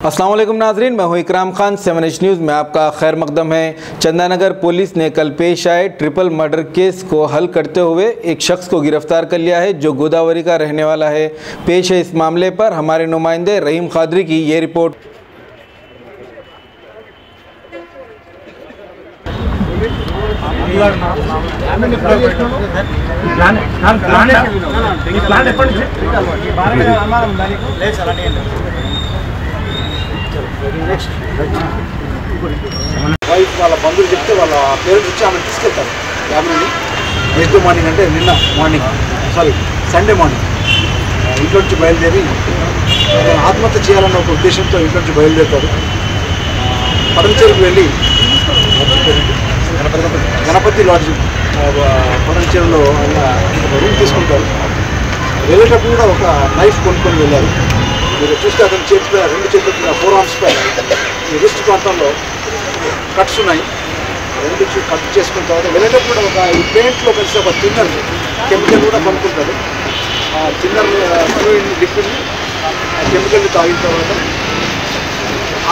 अस्सलाम वालेकुम नाजरीन, मैं हूं इकराम खान। 7H न्यूज़ में आपका खैर मकदम है। चंदानगर पुलिस ने कल पेश आए ट्रिपल मर्डर केस को हल करते हुए एक शख्स को गिरफ्तार कर लिया है जो गोदावरी का रहने वाला है। पेश है इस मामले पर हमारे नुमाइंदे रहीम खादरी की ये रिपोर्ट। వైఫ్ వాళ్ళ బంధువులు చెప్తే వాళ్ళ పేరెంట్స్ వచ్చి ఆమెను తీసుకెళ్తారు ఫ్యామిలీని. నెక్స్ట్ మార్నింగ్ అంటే నిన్న మార్నింగ్ సండే మార్నింగ్ ఇంట్లో నుంచి బయలుదేరి ఆత్మహత్య చేయాలన్న ఒక ఉద్దేశంతో ఇంట్లో నుంచి బయలుదేరుతారు. పడంచేరుకు వెళ్ళి గణపతి లాడ్జ్ పడంచేరులో రూమ్ తీసుకుంటారు. వెళ్ళేటప్పుడు కూడా ఒక నైఫ్ కొనుక్కొని వెళ్ళారు. మీరు చూస్తే అతని చేతిపై రెండు చేతుల ఫోర్ ఆర్మ్స్ పై రిస్ట్ ప్రాంతంలో కట్స్ ఉన్నాయి. రెండు కట్ చేసుకున్న తర్వాత వెళ్ళేటప్పుడు ఒక ఈ పెయింట్లో కలిసి ఒక థిన్నర్ కెమికల్ కూడా కొనుక్కుంటారు. ఆ థిన్నర్ లిక్విడ్ కెమికల్ని తాగిన తర్వాత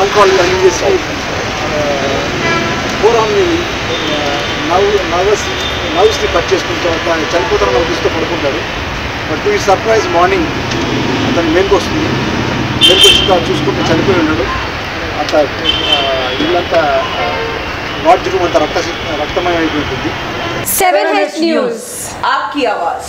ఆల్కహాల్ అన్ని చేసి ఫోర్ ఆర్మ్ని నర్వ్స్ని కట్ చేసుకున్న తర్వాత ఆయన చనిపోతారని ఉద్దేశంతో పడుకుంటారు. బట్ టు ఈ సర్ప్రైజ్ మార్నింగ్ అతను మేలుకు వస్తుంది. మేలుకు వచ్చి చూసుకుంటే చనిపోయి ఉన్నాడు. అంత ఇల్లంతా లాడ్జ్ రూమ్ అంతా రక్తమయం అయిపోతుంది. 7H न्यूज़ आपकी आवाज़।